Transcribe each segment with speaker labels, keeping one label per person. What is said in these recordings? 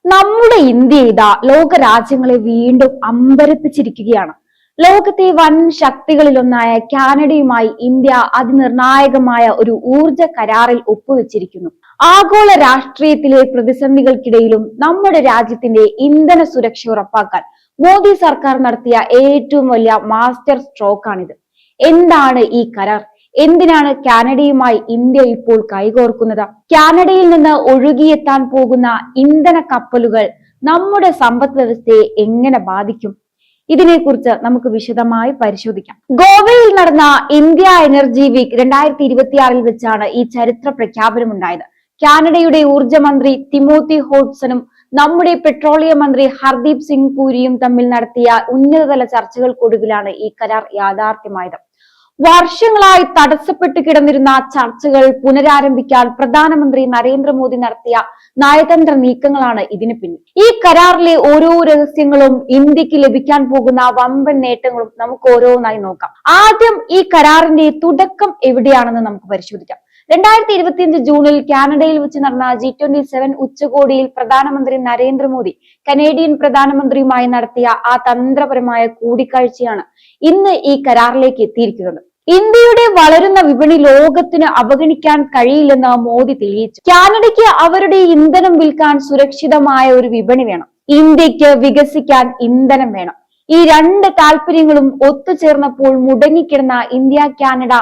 Speaker 1: നമ്മുടെ ഇന്ത്യ ഇതാ ലോക രാജ്യങ്ങളെ വീണ്ടും അമ്പരപ്പിച്ചിരിക്കുകയാണ്. ലോകത്തെ വൻ ശക്തികളിലൊന്നായ കാനഡയുമായി ഇന്ത്യ അതിനിർണായകമായ ഒരു ഊർജ കരാറിൽ ഒപ്പുവെച്ചിരിക്കുന്നു. ആഗോള രാഷ്ട്രീയത്തിലെ പ്രതിസന്ധികൾക്കിടയിലും നമ്മുടെ രാജ്യത്തിന്റെ ഇന്ധന സുരക്ഷ ഉറപ്പാക്കാൻ മോദി സർക്കാർ നടത്തിയ ഏറ്റവും വലിയ മാസ്റ്റർ സ്ട്രോക്കാണിത്. എന്താണ് ഈ കരാർ? എന്തിനാണ് കാനഡയുമായി ഇന്ത്യ ഇപ്പോൾ കൈകോർക്കുന്നത്? കാനഡയിൽ നിന്ന് ഒഴുകിയെത്താൻ പോകുന്ന ഇന്ധന കപ്പലുകൾ നമ്മുടെ സമ്പദ് വ്യവസ്ഥയെ എങ്ങനെ ബാധിക്കും? ഇതിനെക്കുറിച്ച് നമുക്ക് വിശദമായി പരിശോധിക്കാം. ഗോവയിൽ നടന്ന ഇന്ത്യ എനർജി വീക്ക് 2026 വെച്ചാണ് ഈ ചരിത്ര പ്രഖ്യാപനം ഉണ്ടായത്. കാനഡയുടെ ഊർജ മന്ത്രി തിമോത്തി ഹോഡ്സണും നമ്മുടെ പെട്രോളിയം മന്ത്രി ഹർദീപ് സിംഗ് പുരിയും തമ്മിൽ നടത്തിയ ഉന്നതതല ചർച്ചകൾക്കൊടുവിലാണ് ഈ കരാർ യാഥാർത്ഥ്യമായത്. വർഷങ്ങളായി തടസ്സപ്പെട്ടു കിടന്നിരുന്ന ചർച്ചകൾ പുനരാരംഭിക്കാൻ പ്രധാനമന്ത്രി നരേന്ദ്രമോദി നടത്തിയ നയതന്ത്ര നീക്കങ്ങളാണ് ഇതിന് പിന്നിൽ. ഈ കരാറിലെ ഓരോ രഹസ്യങ്ങളും ഇന്ത്യക്ക് ലഭിക്കാൻ പോകുന്ന വമ്പൻ നേട്ടങ്ങളും നമുക്ക് ഓരോന്നായി നോക്കാം. ആദ്യം ഈ കരാറിന്റെ തുടക്കം എവിടെയാണെന്ന് നമുക്ക് പരിശോധിക്കാം. 2025 ജൂണിൽ കാനഡയിൽ വെച്ച് നടന്ന G27 ഉച്ചകോടിയിൽ പ്രധാനമന്ത്രി നരേന്ദ്രമോദി കനേഡിയൻ പ്രധാനമന്ത്രിയുമായി നടത്തിയ ആ തന്ത്രപരമായ കൂടിക്കാഴ്ചയാണ് ഇന്ന് ഈ കരാറിലേക്ക് എത്തിയിരിക്കുന്നത്. ഇന്ത്യയുടെ വളരുന്ന വിപണി ലോകത്തിന് അവഗണിക്കാൻ കഴിയില്ലെന്ന് മോദി തെളിയിച്ചു. കാനഡയ്ക്ക് അവരുടെ ഇന്ധനം വിൽക്കാൻ സുരക്ഷിതമായ ഒരു വിപണി വേണം. ഇന്ത്യക്ക് വികസിക്കാൻ ഇന്ധനം വേണം. ഈ രണ്ട് താല്പര്യങ്ങളും ഒത്തുചേർന്നപ്പോൾ മുടങ്ങിക്കിടന്ന India Canada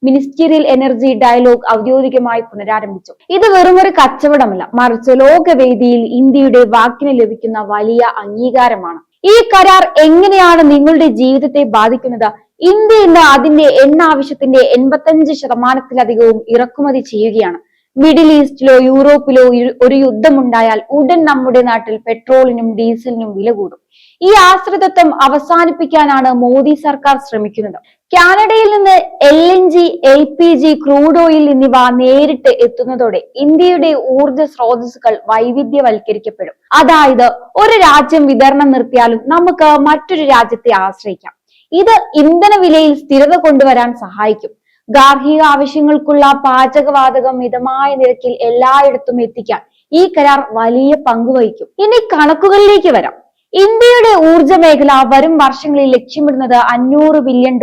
Speaker 1: ministerial energy dialogue ഔദ്യോഗികമായി പുനരാരംഭിച്ചു. ഇത് വെറുമൊരു കച്ചവടമല്ല, മറിച്ച് ലോകവേദിയിൽ ഇന്ത്യയുടെ വാക്കിന് ലഭിക്കുന്ന വലിയ അംഗീകാരമാണ്. ഈ കരാർ എങ്ങനെയാണ് നിങ്ങളുടെ ജീവിതത്തെ ബാധിക്കുന്നത്? ഇന്ത്യ ഇന്ന് അതിന്റെ എണ്ണ ആവശ്യത്തിന്റെ 85% ഇറക്കുമതി ചെയ്യുകയാണ്. മിഡിൽ ഈസ്റ്റിലോ യൂറോപ്പിലോ ഒരു യുദ്ധമുണ്ടായാൽ ഉടൻ നമ്മുടെ നാട്ടിൽ പെട്രോളിനും ഡീസലിനും വില കൂടും. ഈ ആശ്രിതത്വം അവസാനിപ്പിക്കാനാണ് മോദി സർക്കാർ ശ്രമിക്കുന്നത്. കാനഡയിൽ നിന്ന് LNG, LPG, ക്രൂഡ് ഓയിൽ എന്നിവ നേരിട്ട് എത്തുന്നതോടെ ഇന്ത്യയുടെ ഊർജ സ്രോതസ്സുകൾ വൈവിധ്യവൽക്കരിക്കപ്പെടും. അതായത് ഒരു രാജ്യം വിതരണം നിർത്തിയാലും നമുക്ക് മറ്റൊരു രാജ്യത്തെ ആശ്രയിക്കാം. ഇത് ഇന്ധന വിലയിൽ സ്ഥിരത കൊണ്ടുവരാൻ സഹായിക്കും. ഗാർഹിക ആവശ്യങ്ങൾക്കുള്ള പാചകവാതകം മിതമായ നിരക്കിൽ എല്ലായിടത്തും എത്തിക്കാൻ ഈ കരാർ വലിയ പങ്ക് വഹിക്കും. ഇനി കണക്കുകളിലേക്ക് വരാം. ഇന്ത്യയുടെ ഊർജ മേഖല വരും വർഷങ്ങളിൽ ലക്ഷ്യമിടുന്നത് $500 ബില്യൺ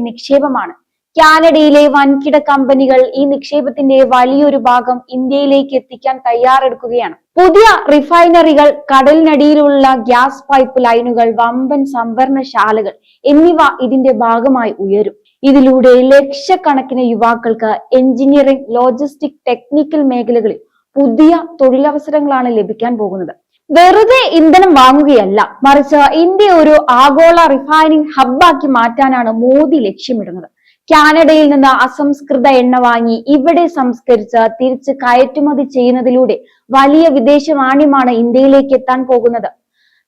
Speaker 1: നിക്ഷേപമാണ്. കാനഡയിലെ വൻകിട കമ്പനികൾ ഈ നിക്ഷേപത്തിന്റെ വലിയൊരു ഭാഗം ഇന്ത്യയിലേക്ക് എത്തിക്കാൻ തയ്യാറെടുക്കുകയാണ്. പുതിയ റിഫൈനറികൾ, കടലിനടിയിലുള്ള ഗ്യാസ് പൈപ്പ് ലൈനുകൾ, വമ്പൻ സംഭരണശാലകൾ എന്നിവ ഇതിന്റെ ഭാഗമായി ഉയരും. ഇതിലൂടെ ലക്ഷക്കണക്കിന് യുവാക്കൾക്ക് എഞ്ചിനീയറിംഗ്, ലോജിസ്റ്റിക്, ടെക്നിക്കൽ മേഖലകളിൽ പുതിയ തൊഴിലവസരങ്ങളാണ് ലഭിക്കാൻ പോകുന്നത്. വെറുതെ ഇന്ധനം വാങ്ങുകയല്ല, മറിച്ച് ഇന്ത്യ ഒരു ആഗോള റിഫൈനിങ് ഹബ്ബാക്കി മാറ്റാനാണ് മോദി ലക്ഷ്യമിടുന്നത്. കാനഡയിൽ നിന്ന് അസംസ്കൃത എണ്ണ വാങ്ങി ഇവിടെ സംസ്കരിച്ച് തിരിച്ച് കയറ്റുമതി ചെയ്യുന്നതിലൂടെ വലിയ വിദേശ നാണ്യമാണ് ഇന്ത്യയിലേക്ക് എത്താൻ പോകുന്നത്.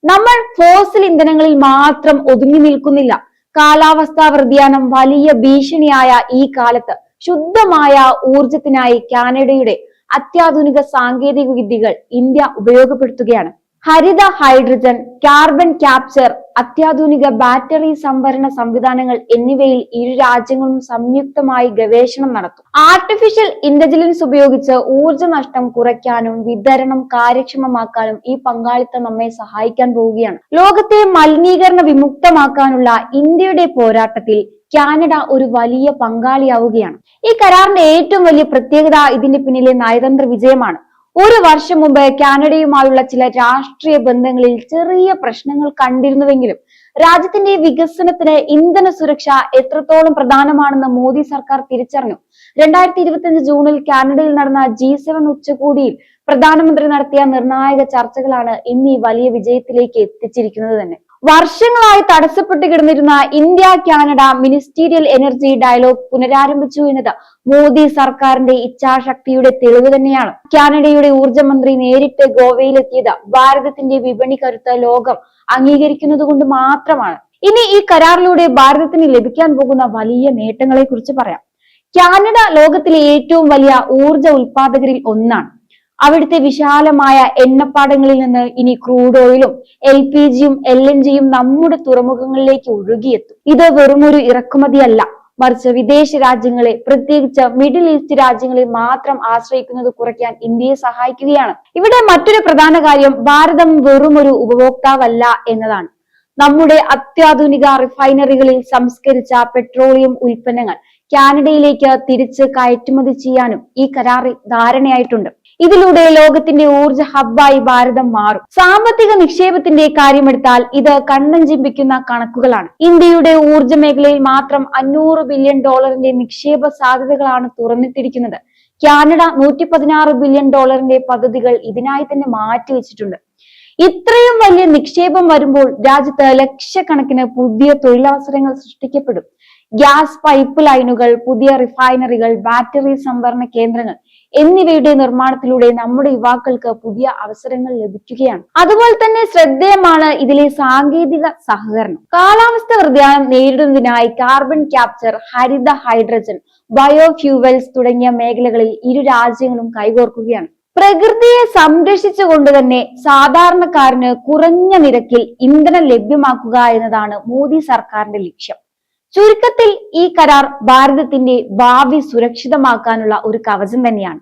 Speaker 1: നമ്മൾ ഫോസിൽ ഇന്ധനങ്ങളിൽ മാത്രം ഒതുങ്ങി നിൽക്കുന്നില്ല. കാലാവസ്ഥാ വ്യതിയാനം വലിയ ഭീഷണിയായ ഈ കാലത്ത് ശുദ്ധമായ ഊർജത്തിനായി കാനഡയുടെ അത്യാധുനിക സാങ്കേതിക വിദ്യകൾ ഇന്ത്യ ഉപയോഗപ്പെടുത്തുകയാണ്. ഹരിത ഹൈഡ്രജൻ, കാർബൺ ക്യാപ്ചർ, അത്യാധുനിക ബാറ്ററി സംഭരണ സംവിധാനങ്ങൾ എന്നിവയിൽ ഇരു രാജ്യങ്ങളും സംയുക്തമായി ഗവേഷണം നടത്തും. ആർട്ടിഫിഷ്യൽ ഇന്റലിജൻസ് ഉപയോഗിച്ച് ഊർജ നഷ്ടം കുറയ്ക്കാനും വിതരണം കാര്യക്ഷമമാക്കാനും ഈ പങ്കാളിത്തം നമ്മെ സഹായിക്കാൻ പോവുകയാണ്. ലോകത്തെ മലിനീകരണ വിമുക്തമാക്കാനുള്ള ഇന്ത്യയുടെ പോരാട്ടത്തിൽ കാനഡ ഒരു വലിയ പങ്കാളിയാവുകയാണ്. ഈ കരാറിന്റെ ഏറ്റവും വലിയ പ്രത്യേകത ഇതിന്റെ പിന്നിലെ നയതന്ത്ര വിജയമാണ്. ഒരു വർഷം മുമ്പ് കാനഡയുമായുള്ള ചില രാഷ്ട്രീയ ബന്ധങ്ങളിൽ ചെറിയ പ്രശ്നങ്ങൾ കണ്ടിരുന്നുവെങ്കിലും രാജ്യത്തിന്റെ വികസനത്തിന് ഇന്ധന സുരക്ഷ എത്രത്തോളം പ്രധാനമാണെന്ന് മോദി സർക്കാർ തിരിച്ചറിഞ്ഞു. 2025 ജൂണിൽ കാനഡയിൽ നടന്ന G7 ഉച്ചകോടിയിൽ പ്രധാനമന്ത്രി നടത്തിയ നിർണായക ചർച്ചകളാണ് ഇന്ന് ഈ വലിയ വിജയത്തിലേക്ക് എത്തിച്ചിരിക്കുന്നത് തന്നെ. വർഷങ്ങളായി തടസ്സപ്പെട്ടു കിടന്നിരുന്ന India Canada ministerial energy dialogue പുനരാരംഭിച്ചു എന്നത് മോദി സർക്കാരിന്റെ ഇച്ഛാശക്തിയുടെ തെളിവ് തന്നെയാണ്. കാനഡയുടെ ഊർജ മന്ത്രി നേരിട്ട് ഗോവയിലെത്തിയത് ഭാരതത്തിന്റെ വിപണി കരുത്ത് ലോകം അംഗീകരിക്കുന്നത് കൊണ്ട് മാത്രമാണ്. ഇനി ഈ കരാറിലൂടെ ഭാരതത്തിന് ലഭിക്കാൻ പോകുന്ന വലിയ നേട്ടങ്ങളെ കുറിച്ച് പറയാം. കാനഡ ലോകത്തിലെ ഏറ്റവും വലിയ ഊർജ ഉൽപാദകരിൽ ഒന്നാണ്. അവിടുത്തെ വിശാലമായ എണ്ണപ്പാടങ്ങളിൽ നിന്ന് ഇനി ക്രൂഡ് ഓയിലും LPG യും LNG യും നമ്മുടെ തുറമുഖങ്ങളിലേക്ക് ഒഴുകിയെത്തും. ഇത് വെറുമൊരു ഇറക്കുമതിയല്ല, മറിച്ച് വിദേശ രാജ്യങ്ങളെ, പ്രത്യേകിച്ച് മിഡിൽ ഈസ്റ്റ് രാജ്യങ്ങളെ മാത്രം ആശ്രയിക്കുന്നത് കുറയ്ക്കാൻ ഇന്ത്യയെ സഹായിക്കുകയാണ്. ഇവിടെ മറ്റൊരു പ്രധാന കാര്യം ഭാരതം വെറും ഒരു ഉപഭോക്താവല്ല എന്നതാണ്. നമ്മുടെ അത്യാധുനിക റിഫൈനറികളിൽ സംസ്കരിച്ച പെട്രോളിയം ഉൽപ്പന്നങ്ങൾ കാനഡയിലേക്ക് തിരിച്ച് കയറ്റുമതി ചെയ്യാനും ഈ കരാറിൽ ധാരണയായിട്ടുണ്ട്. ഇതിലൂടെ ലോകത്തിന്റെ ഊർജ ഹബ്ബായി ഭാരതം മാറും. സാമ്പത്തിക നിക്ഷേപത്തിന്റെ കാര്യമെടുത്താൽ ഇത് കണ്ണൻ ചിമ്പിക്കുന്ന കണക്കുകളാണ്. ഇന്ത്യയുടെ ഊർജ മേഖലയിൽ മാത്രം $500 ബില്യൺ നിക്ഷേപ സാധ്യതകളാണ് തുറന്നിട്ടിരിക്കുന്നത്. കാനഡ $116 ബില്യൺ പദ്ധതികൾ ഇതിനായി തന്നെ മാറ്റിവെച്ചിട്ടുണ്ട്. ഇത്രയും വലിയ നിക്ഷേപം വരുമ്പോൾ രാജ്യത്ത് ലക്ഷക്കണക്കിന് പുതിയ തൊഴിലവസരങ്ങൾ സൃഷ്ടിക്കപ്പെടും. ഗ്യാസ് പൈപ്പ് ലൈനുകൾ, പുതിയ റിഫൈനറികൾ, ബാറ്ററി സംഭരണ കേന്ദ്രങ്ങൾ എന്നിവയുടെ നിർമ്മാണത്തിലൂടെ നമ്മുടെ യുവാക്കൾക്ക് പുതിയ അവസരങ്ങൾ ലഭിക്കുകയാണ്. അതുപോലെ തന്നെ ശ്രദ്ധേയമാണ് ഇതിലെ സാങ്കേതിക സഹകരണം. കാലാവസ്ഥ വ്യതിയാനം നേരിടുന്നതിനായി കാർബൺ ക്യാപ്ചർ, ഹരിത ഹൈഡ്രജൻ, ബയോഫ്യൂവൽസ് തുടങ്ങിയ മേഖലകളിൽ ഇരു രാജ്യങ്ങളും കൈകോർക്കുകയാണ്. പ്രകൃതിയെ സംരക്ഷിച്ചുകൊണ്ട് തന്നെ സാധാരണക്കാരന് കുറഞ്ഞ നിരക്കിൽ ഇന്ധനം ലഭ്യമാക്കുക എന്നതാണ് മോദി സർക്കാരിന്റെ ലക്ഷ്യം. ചുരുക്കത്തിൽ ഈ കരാർ ഭാരതത്തിന്റെ ഭാവി സുരക്ഷിതമാക്കാനുള്ള ഒരു കവചം തന്നെയാണ്.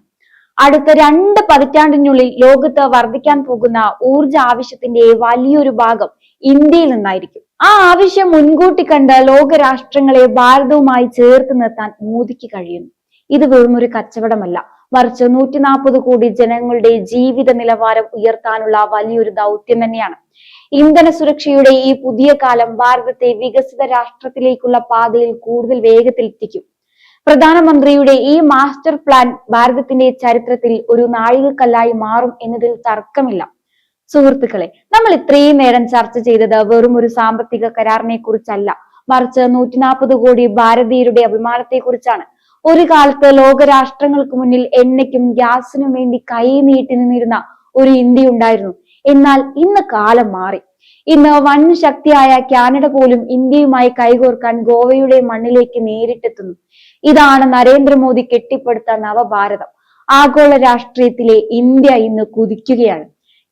Speaker 1: അടുത്ത 2 പതിറ്റാണ്ടിനുള്ളിൽ ലോകത്ത് വർദ്ധിക്കാൻ പോകുന്ന ഊർജ ആവശ്യത്തിന്റെ വലിയൊരു ഭാഗം ഇന്ത്യയിൽ നിന്നായിരിക്കും. ആ ആവശ്യം മുൻകൂട്ടി കണ്ട് ലോകരാഷ്ട്രങ്ങളെ ഭാരതവുമായി ചേർത്ത് നിർത്താൻ മോദിക്ക് കഴിയുന്നു. ഇത് വെറും ഒരു കച്ചവടമല്ല, മറിച്ച് 140 കോടി ജനങ്ങളുടെ ജീവിത നിലവാരം ഉയർത്താനുള്ള വലിയൊരു ദൗത്യം തന്നെയാണ്. ഇന്ധന സുരക്ഷയുടെ ഈ പുതിയ കാലം ഭാരതത്തെ വികസിത രാഷ്ട്രത്തിലേക്കുള്ള പാതയിൽ കൂടുതൽ വേഗത്തിൽ എത്തിക്കും. പ്രധാനമന്ത്രിയുടെ ഈ മാസ്റ്റർ പ്ലാൻ ഭാരതത്തിന്റെ ചരിത്രത്തിൽ ഒരു നാഴികക്കല്ലായി മാറും എന്നതിൽ തർക്കമില്ല. സുഹൃത്തുക്കളെ, നമ്മൾ ഇത്രയും നേരം ചർച്ച ചെയ്തത് വെറും ഒരു സാമ്പത്തിക കരാറിനെ കുറിച്ചല്ല, മറിച്ച് 140 കോടി ഭാരതീയരുടെ അഭിമാനത്തെ കുറിച്ചാണ്. ഒരു കാലത്ത് ലോകരാഷ്ട്രങ്ങൾക്ക് മുന്നിൽ എണ്ണയ്ക്കും ഗ്യാസിനും വേണ്ടി കൈ നീട്ടി നിന്നിരുന്ന ഒരു ഇന്ത്യ ഉണ്ടായിരുന്നു. എന്നാൽ ഇന്ന് കാലം മാറി. ഇന്ന് വൻ ശക്തിയായ കാനഡ പോലും ഇന്ത്യയുമായി കൈകോർക്കാൻ ഗോവയുടെ മണ്ണിലേക്ക് നേരിട്ടെത്തുന്നു. ഇതാണ് നരേന്ദ്രമോദി കെട്ടിപ്പടുത്ത നവഭാരതം. ആഗോള രാഷ്ട്രീയത്തിലെ ഇന്ത്യ ഇന്ന് കുതിക്കുകയാണ്.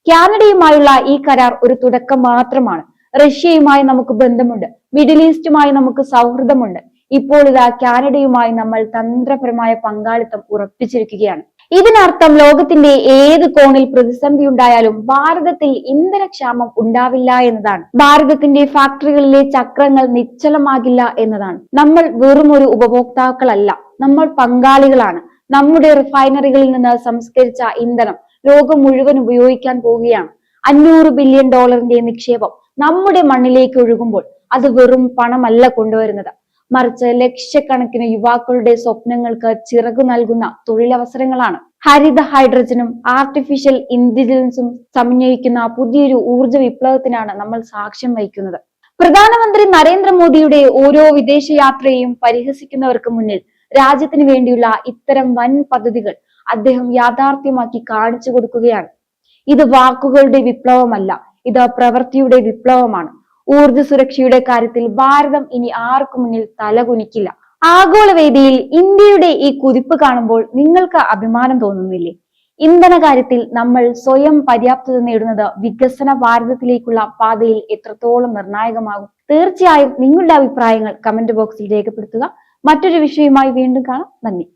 Speaker 1: കാനഡയുമായുള്ള ഈ കരാർ ഒരു തുടക്കം മാത്രമാണ്. റഷ്യയുമായി നമുക്ക് ബന്ധമുണ്ട്, മിഡിൽ ഈസ്റ്റുമായി നമുക്ക് സൗഹൃദമുണ്ട്. ഇപ്പോൾ ഇതാ കാനഡയുമായി നമ്മൾ തന്ത്രപരമായ പങ്കാളിത്തം ഉറപ്പിച്ചിരിക്കുകയാണ്. ഇതിനർത്ഥം ലോകത്തിന്റെ ഏത് കോണിൽ പ്രതിസന്ധി ഉണ്ടായാലും ഭാരതത്തിൽ ഇന്ധനക്ഷാമം ഉണ്ടാവില്ല എന്നതാണ്. ഭാരതത്തിന്റെ ഫാക്ടറികളിലെ ചക്രങ്ങൾ നിശ്ചലമാകില്ല എന്നതാണ്. നമ്മൾ വെറും ഒരു ഉപഭോക്താക്കളല്ല, നമ്മൾ പങ്കാളികളാണ്. നമ്മുടെ റിഫൈനറികളിൽ നിന്ന് സംസ്കരിച്ച ഇന്ധനം ലോകം മുഴുവൻ ഉപയോഗിക്കാൻ പോവുകയാണ്. $500 ബില്യൺ നിക്ഷേപം നമ്മുടെ മണ്ണിലേക്ക് ഒഴുകുമ്പോൾ അത് വെറും പണമല്ല കൊണ്ടുവരുന്നത്, മറിച്ച് ലക്ഷക്കണക്കിന് യുവാക്കളുടെ സ്വപ്നങ്ങൾക്ക് ചിറകു നൽകുന്ന തൊഴിലവസരങ്ങളാണ്. ഹരിത ഹൈഡ്രജനും ആർട്ടിഫിഷ്യൽ ഇന്റലിജൻസും സമന്വയിക്കുന്ന പുതിയൊരു ഊർജ വിപ്ലവത്തിനാണ് നമ്മൾ സാക്ഷ്യം വഹിക്കുന്നത്. പ്രധാനമന്ത്രി നരേന്ദ്രമോദിയുടെ ഓരോ വിദേശ യാത്രയെയും പരിഹസിക്കുന്നവർക്ക് മുന്നിൽ രാജ്യത്തിന് വേണ്ടിയുള്ള ഇത്തരം വൻ പദ്ധതികൾ അദ്ദേഹം യാഥാർത്ഥ്യമാക്കി കാണിച്ചു കൊടുക്കുകയാണ്. ഇത് വാക്കുകളുടെ വിപ്ലവമല്ല, ഇത് പ്രവൃത്തിയുടെ വിപ്ലവമാണ്. ഊർജ സുരക്ഷയുടെ കാര്യത്തിൽ ഭാരതം ഇനി ആർക്കു മുന്നിൽ തലകുനിക്കില്ല. ആഗോള വേദിയിൽ ഇന്ത്യയുടെ ഈ കുതിപ്പ് കാണുമ്പോൾ നിങ്ങൾക്ക് അഭിമാനം തോന്നുന്നില്ലേ? ഇന്ധന കാര്യത്തിൽ നമ്മൾ സ്വയം പര്യാപ്തത നേടുന്നത് വികസന ഭാരതത്തിലേക്കുള്ള പാതയിൽ എത്രത്തോളം നിർണായകമാകും? തീർച്ചയായും നിങ്ങളുടെ അഭിപ്രായങ്ങൾ കമന്റ് ബോക്സിൽ രേഖപ്പെടുത്തുക. മറ്റൊരു വിഷയവുമായി വീണ്ടും കാണാം. നന്ദി.